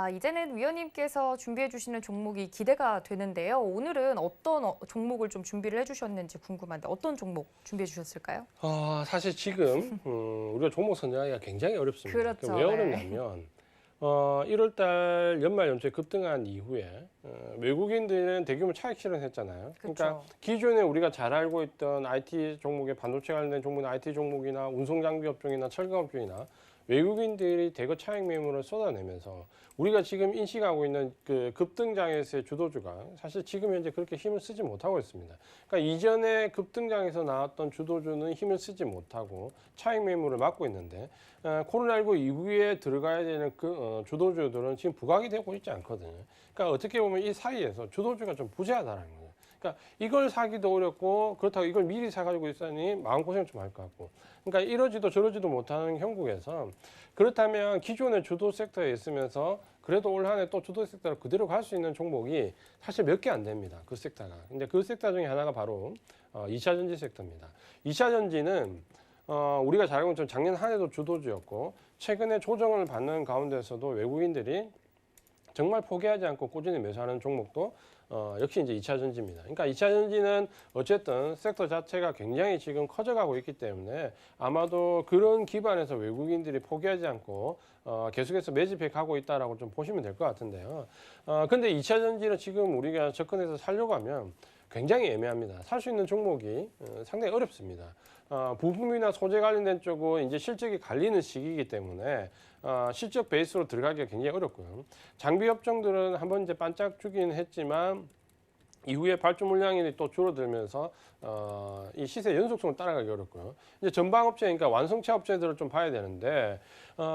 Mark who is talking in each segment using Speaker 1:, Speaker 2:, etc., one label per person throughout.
Speaker 1: 이제는 위원님께서 준비해 주시는 종목이 기대가 되는데요. 오늘은 어떤 종목을 좀 준비를 해주셨는지 궁금한데 어떤 종목 준비해 주셨을까요?
Speaker 2: 사실 지금 우리가 종목 선정하기가 굉장히 어렵습니다.
Speaker 1: 그렇죠.
Speaker 2: 왜
Speaker 1: 네.
Speaker 2: 어렵냐면 1월 달 연말 연초에 급등한 이후에 외국인들은 대규모 차익 실현했잖아요. 그러니까
Speaker 1: 그렇죠.
Speaker 2: 기존에 우리가 잘 알고 있던 IT 종목에 반도체 관련된 종목이나 IT 종목이나 운송장비 업종이나 철강 업종이나 외국인들이 대거 차익 매물을 쏟아내면서 우리가 지금 인식하고 있는 그 급등장에서의 주도주가 사실 지금 현재 그렇게 힘을 쓰지 못하고 있습니다. 그러니까 이전에 급등장에서 나왔던 주도주는 힘을 쓰지 못하고 차익 매물을 막고 있는데 코로나19 이후에 들어가야 되는 주도주들은 지금 부각이 되고 있지 않거든요. 그러니까 어떻게 보면 이 사이에서 주도주가 좀 부재하다는 거예요. 그러니까 이걸 사기도 어렵고 그렇다고 이걸 미리 사가지고 있으니 마음고생 좀 할 것 같고 그러니까 이러지도 저러지도 못하는 형국에서 그렇다면 기존의 주도 섹터에 있으면서 그래도 올 한 해 또 주도 섹터로 그대로 갈 수 있는 종목이 사실 몇 개 안 됩니다. 그 섹터가. 근데 그 섹터 중에 하나가 바로 2차 전지 섹터입니다. 2차 전지는 우리가 잘 알고 있는 작년 한 해도 주도주였고 최근에 조정을 받는 가운데서도 외국인들이 정말 포기하지 않고 꾸준히 매수하는 종목도 역시 이제 2차 전지입니다. 그러니까 2차 전지는 어쨌든 섹터 자체가 굉장히 지금 커져가고 있기 때문에 아마도 그런 기반에서 외국인들이 포기하지 않고 계속해서 매집해 가고 있다라고 좀 보시면 될 것 같은데요. 근데 2차 전지는 지금 우리가 접근해서 살려고 하면 굉장히 애매합니다. 살 수 있는 종목이 상당히 어렵습니다. 부품이나 소재 관련된 쪽은 이제 실적이 갈리는 시기이기 때문에 실적 베이스로 들어가기가 굉장히 어렵고요. 장비 업종들은 한번 이제 반짝 주긴 했지만 이후에 발주 물량이 또 줄어들면서 이 시세 연속성을 따라가기 어렵고요. 이제 전방업체, 그러니까 완성차 업체들을 좀 봐야 되는데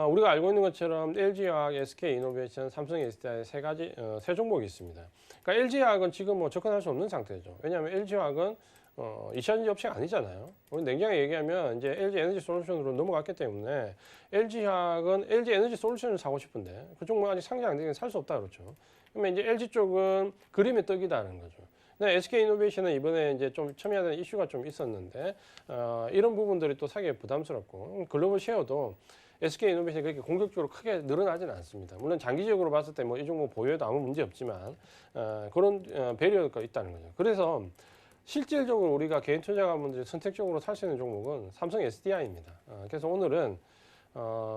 Speaker 2: 우리가 알고 있는 것처럼 LG화학, SK이노베이션, 삼성 SDI 세 종목이 있습니다. 그러니까 LG화학은 지금 뭐 접근할 수 없는 상태죠. 왜냐하면 LG화학은 2차 전지 업체가 아니잖아요. 우리 냉정하게 얘기하면 이제 LG 에너지 솔루션으로 넘어갔기 때문에 LG화학은 LG 에너지 솔루션을 사고 싶은데 그 종목 아직 상장 안 되면 살 수 없다 그렇죠. 그러면 이제 LG 쪽은 그림의 떡이다는 거죠. 근데 SK이노베이션은 이번에 이제 좀 첨예하다는 이슈가 좀 있었는데 이런 부분들이 또 사기에 부담스럽고 글로벌 셰어도 SK이노베이션이 그렇게 공격적으로 크게 늘어나지는 않습니다. 물론 장기적으로 봤을 때 뭐 이 종목 보유해도 아무 문제 없지만 그런 배려가 있다는 거죠. 그래서 실질적으로 우리가 개인 투자자분들이 선택적으로 살 수 있는 종목은 삼성 SDI입니다. 그래서 오늘은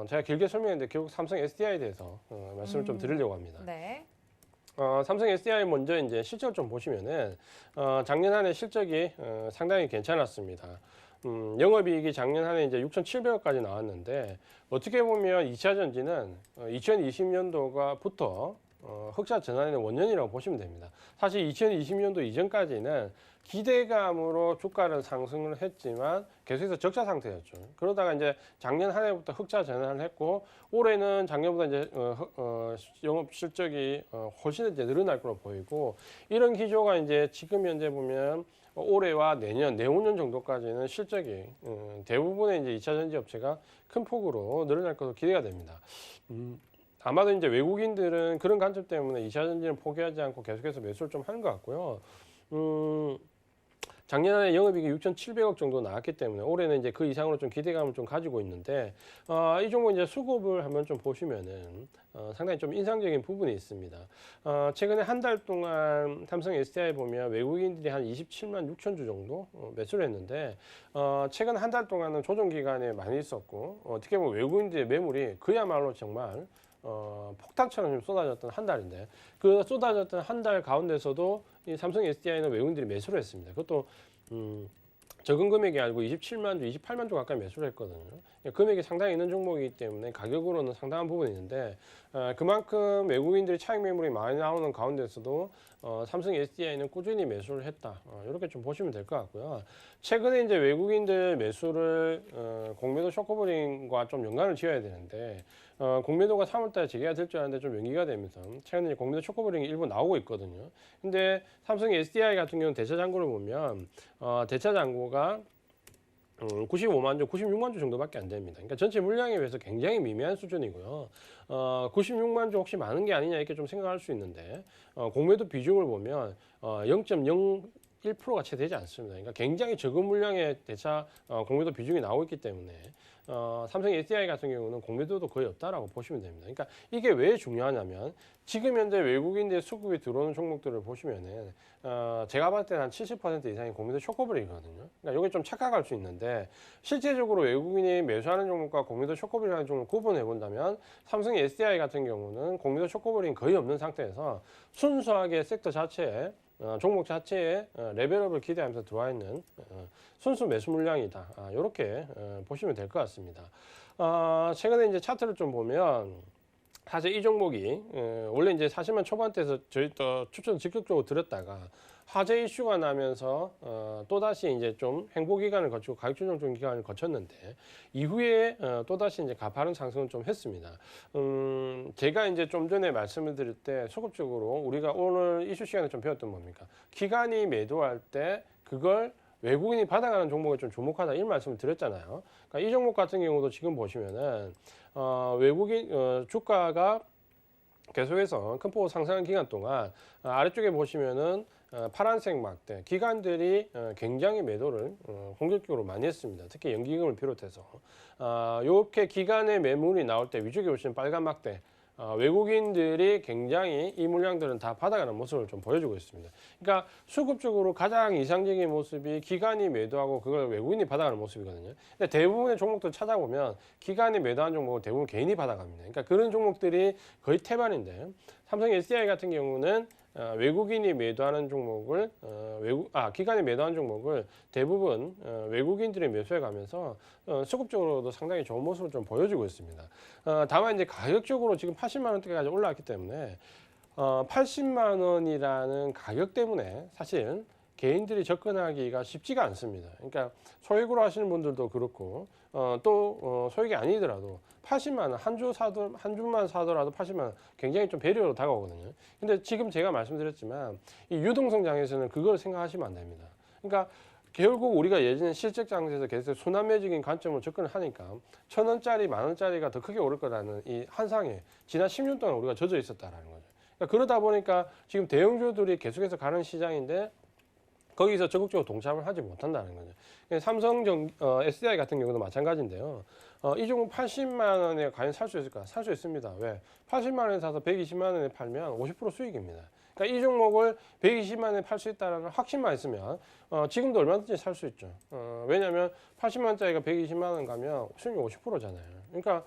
Speaker 2: 제가 길게 설명했는데 결국 삼성 SDI에 대해서 말씀을 좀 드리려고 합니다.
Speaker 1: 네.
Speaker 2: 삼성 SDI 먼저 이제 실적을 좀 보시면은 작년 한 해 실적이 상당히 괜찮았습니다. 영업이익이 작년 한 해 이제 6,700억까지 나왔는데 어떻게 보면 2차 전지는 2020년도가부터 흑자 전환의 원년이라고 보시면 됩니다. 사실 2020년도 이전까지는 기대감으로 주가를 상승을 했지만 계속해서 적자 상태였죠. 그러다가 이제 작년 한 해부터 흑자 전환을 했고 올해는 작년보다 이제 영업 실적이 훨씬 이제 늘어날 걸로 보이고 이런 기조가 이제 지금 현재 보면 올해와 내년, 내후년 정도까지는 실적이 대부분의 이제 2차 전지 업체가 큰 폭으로 늘어날 것으로 기대가 됩니다. 아마도 이제 외국인들은 그런 관점 때문에 2차 전지는 포기하지 않고 계속해서 매수를 좀 하는 것 같고요. 작년에 영업이익이 6,700억 정도 나왔기 때문에 올해는 이제 그 이상으로 좀 기대감을 좀 가지고 있는데 이 종목 이제 수급을 한번 좀 보시면은 상당히 좀 인상적인 부분이 있습니다. 최근에 한 달 동안 삼성 SDI 보면 외국인들이 한 27만 6천 주 정도 매수를 했는데 최근 한 달 동안은 조정 기간에 많이 있었고 어떻게 보면 외국인들의 매물이 그야말로 정말 폭탄처럼 좀 쏟아졌던 한 달인데 그 쏟아졌던 한 달 가운데서도 이 삼성 SDI는 외국인들이 매수를 했습니다. 그것도 적은 금액이 아니고 27만 주, 28만 주 가까이 매수를 했거든요. 금액이 상당히 있는 종목이기 때문에 가격으로는 상당한 부분이 있는데 그만큼 외국인들이 차익 매물이 많이 나오는 가운데서도 삼성 SDI는 꾸준히 매수를 했다. 이렇게 좀 보시면 될 것 같고요. 최근에 이제 외국인들 매수를 공매도 쇼커버링과 좀 연관을 지어야 되는데 공매도가 3월달에 재개가 될 줄 알았는데 좀 연기가 되면서 최근에 이제 공매도 쇼커버링이 일부 나오고 있거든요. 근데 삼성 SDI 같은 경우는 대차 잔고를 보면 대차 잔고가 95만 주, 96만 주 정도밖에 안 됩니다. 그러니까 전체 물량에 비해서 굉장히 미미한 수준이고요. 96만 주 혹시 많은 게 아니냐 이렇게 좀 생각할 수 있는데 공매도 비중을 보면 0.01 1%가 채 되지 않습니다. 그러니까 굉장히 적은 물량의 대차 공매도 비중이 나오고 있기 때문에 삼성 SDI 같은 경우는 공매도도 거의 없다라고 보시면 됩니다. 그러니까 이게 왜 중요하냐면 지금 현재 외국인들 수급이 들어오는 종목들을 보시면은 제가 봤을 때는 한 70% 이상이 공매도 쇼커블이거든요. 그러니까 이게 좀 착각할 수 있는데 실제적으로 외국인이 매수하는 종목과 공매도 쇼커블이라는 종목을 구분해 본다면 삼성 SDI 같은 경우는 공매도 쇼커블이 거의 없는 상태에서 순수하게 섹터 자체에 종목 자체에 레벨업을 기대하면서 들어와 있는 순수 매수 물량이다. 이렇게 보시면 될 것 같습니다. 최근에 이제 차트를 좀 보면 사실 이 종목이 원래 이제 40만 초반대에서 저희 또 추천 적극적으로 드렸다가 화재 이슈가 나면서 또다시 이제 좀 행보 기간을 거치고 가격 조정 중 기간을 거쳤는데 이후에 또다시 이제 가파른 상승을 좀 했습니다. 제가 이제 좀 전에 말씀을 드릴 때 소급적으로 우리가 오늘 이슈 시간에 좀 배웠던 뭡니까? 기관이 매도할 때 그걸 외국인이 받아가는 종목에 좀 주목하다 이런 말씀을 드렸잖아요. 그러니까 이 종목 같은 경우도 지금 보시면은 외국인 주가가 계속해서 큰 폭으로 상승한 기간 동안 아래쪽에 보시면은 파란색 막대 기관들이 굉장히 매도를 공격적으로 많이 했습니다. 특히 연기금을 비롯해서 이렇게 기관의 매물이 나올 때 위쪽에 보시면 빨간 막대 외국인들이 굉장히 이 물량들은 다 받아가는 모습을 좀 보여주고 있습니다. 그러니까 수급적으로 가장 이상적인 모습이 기관이 매도하고 그걸 외국인이 받아가는 모습이거든요. 근데 대부분의 종목들 찾아보면 기관이 매도한 종목은 대부분 개인이 받아갑니다. 그러니까 그런 종목들이 거의 태반인데 삼성 SDI 같은 경우는 외국인이 매도하는 종목을 기관이 매도하는 종목을 대부분 외국인들이 매수해 가면서 수급적으로도 상당히 좋은 모습을 좀 보여주고 있습니다. 다만 이제 가격적으로 지금 80만 원대까지 올라왔기 때문에 80만 원이라는 가격 때문에 사실 개인들이 접근하기가 쉽지가 않습니다. 그러니까 소액으로 하시는 분들도 그렇고 또 소액이 아니더라도 80만 원 한 주만 사더라도 80만 원 굉장히 좀 배려로 다가오거든요. 근데 지금 제가 말씀드렸지만 이 유동성 장에서는 그걸 생각하시면 안 됩니다. 그러니까 결국 우리가 예전에 실적 장세에서 계속 순환매적인 관점으로 접근을 하니까 1,000원짜리, 10,000원짜리가 더 크게 오를 거라는 이 환상에 지난 10년 동안 우리가 젖어 있었다라는 거죠. 그러니까 그러다 보니까 지금 대형주들이 계속해서 가는 시장인데 거기서 적극적으로 동참을 하지 못한다는 거죠. 삼성 SDI 같은 경우도 마찬가지인데요. 이 종목 80만 원에 과연 살 수 있을까? 살 수 있습니다. 왜? 80만 원에 사서 120만 원에 팔면 50% 수익입니다. 그러니까 이 종목을 120만 원에 팔 수 있다는 확신만 있으면 지금도 얼마든지 살 수 있죠. 왜냐하면 80만 원짜리가 120만 원 가면 수익이 50%잖아요. 그러니까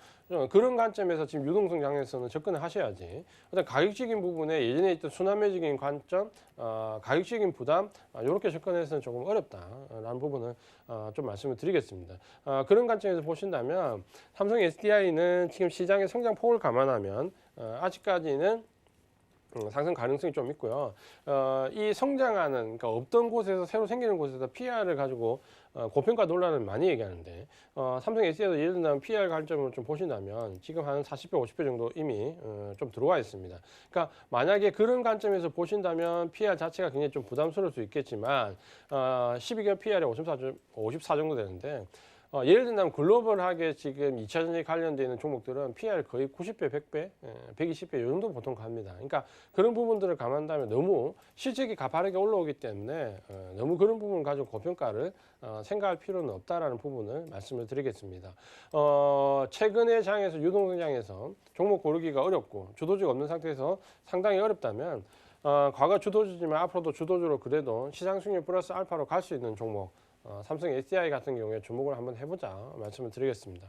Speaker 2: 그런 관점에서 지금 유동성 장에서는 접근을 하셔야지. 일단 가격적인 부분에 예전에 있던 순환매적인 관점, 가격적인 부담 이렇게 접근해서는 조금 어렵다라는 부분을 좀 말씀을 드리겠습니다. 그런 관점에서 보신다면 삼성 SDI는 지금 시장의 성장폭을 감안하면 아직까지는 상승 가능성이 좀 있고요. 이 성장하는, 그러니까 없던 곳에서 새로 생기는 곳에서 PR을 가지고 고평가 논란을 많이 얘기하는데 삼성 SDI도 예를 들면 PR 관점으로 좀 보신다면 지금 한 40배, 50배 정도 이미 좀 들어와 있습니다. 그러니까 만약에 그런 관점에서 보신다면 PR 자체가 굉장히 좀 부담스러울 수 있겠지만 12개월 PR이 54 정도 되는데 예를 들면 글로벌하게 지금 2차 전지 관련되어 있는 종목들은 PR 거의 90배, 100배, 120배 이 정도 보통 갑니다. 그러니까 그런 부분들을 감안한다면 너무 실적이 가파르게 올라오기 때문에 너무 그런 부분 가지고 고평가를 생각할 필요는 없다라는 부분을 말씀을 드리겠습니다. 최근의 장에서 유동성 장에서 종목 고르기가 어렵고 주도주가 없는 상태에서 상당히 어렵다면 과거 주도주지만 앞으로도 주도주로 그래도 시장 수익률 플러스 알파로 갈 수 있는 종목 삼성 SDI 같은 경우에 주목을 한번 해보자 말씀을 드리겠습니다.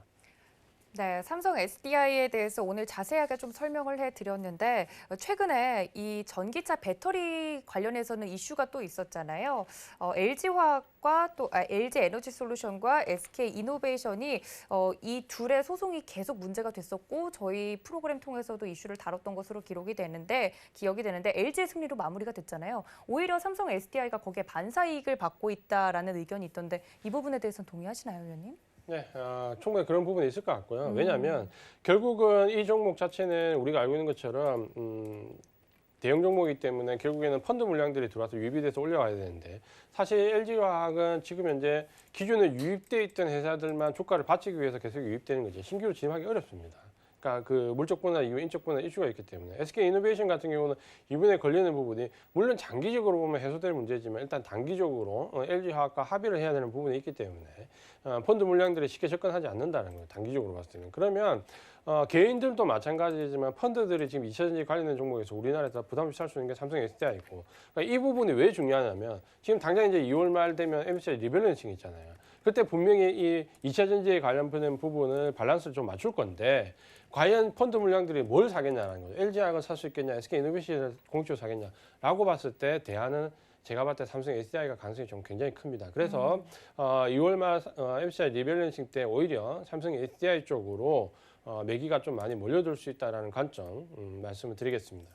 Speaker 1: 네, 삼성 SDI에 대해서 오늘 자세하게 좀 설명을 해드렸는데 최근에 이 전기차 배터리 관련해서는 이슈가 또 있었잖아요. LG화학과 또 LG 에너지 솔루션과 SK 이노베이션이 이 둘의 소송이 계속 문제가 됐었고 저희 프로그램 통해서도 이슈를 다뤘던 것으로 기억이 되는데 LG의 승리로 마무리가 됐잖아요. 오히려 삼성 SDI가 거기에 반사이익을 받고 있다라는 의견이 있던데 이 부분에 대해서는 동의하시나요, 의원님?
Speaker 2: 네, 충분히 그런 부분이 있을 것 같고요. 왜냐하면 결국은 이 종목 자체는 우리가 알고 있는 것처럼 대형 종목이기 때문에 결국에는 펀드 물량들이 들어와서 유입이 돼서 올라가야 되는데 사실 LG화학은 지금 현재 기존에 유입돼 있던 회사들만 주가를 받치기 위해서 계속 유입되는 거죠. 신규로 진입하기 어렵습니다. 그러니까 그 물적 분할 이후 인적 분할 이슈가 있기 때문에 SK 이노베이션 같은 경우는 이번에 걸리는 부분이 물론 장기적으로 보면 해소될 문제지만 일단 단기적으로 LG화학과 합의를 해야 되는 부분이 있기 때문에 펀드 물량들이 쉽게 접근하지 않는다는 거예요. 단기적으로 봤을 때는. 그러면 개인들도 마찬가지지만 펀드들이 지금 2차전지 관련된 종목에서 우리나라에서 부담 없이 살 수 있는 게 삼성 SDI고 그러니까 이 부분이 왜 중요하냐면 지금 당장 이제 2월 말 되면 MSCI 리밸런싱 있잖아요. 그때 분명히 이 2차 전지에 관련된 부분을 밸런스를 좀 맞출 건데 과연 펀드 물량들이 뭘 사겠냐라는 거죠. LG화학을 살 수 있겠냐, SK이노베이션을 공식적으로 사겠냐라고 봤을 때 대안은 제가 봤을 때 삼성 SDI가 가능성이 좀 굉장히 큽니다. 그래서 2월 말 MSCI 리밸런싱 때 오히려 삼성 SDI 쪽으로 매기가 좀 많이 몰려들 수 있다는 관점 말씀을 드리겠습니다.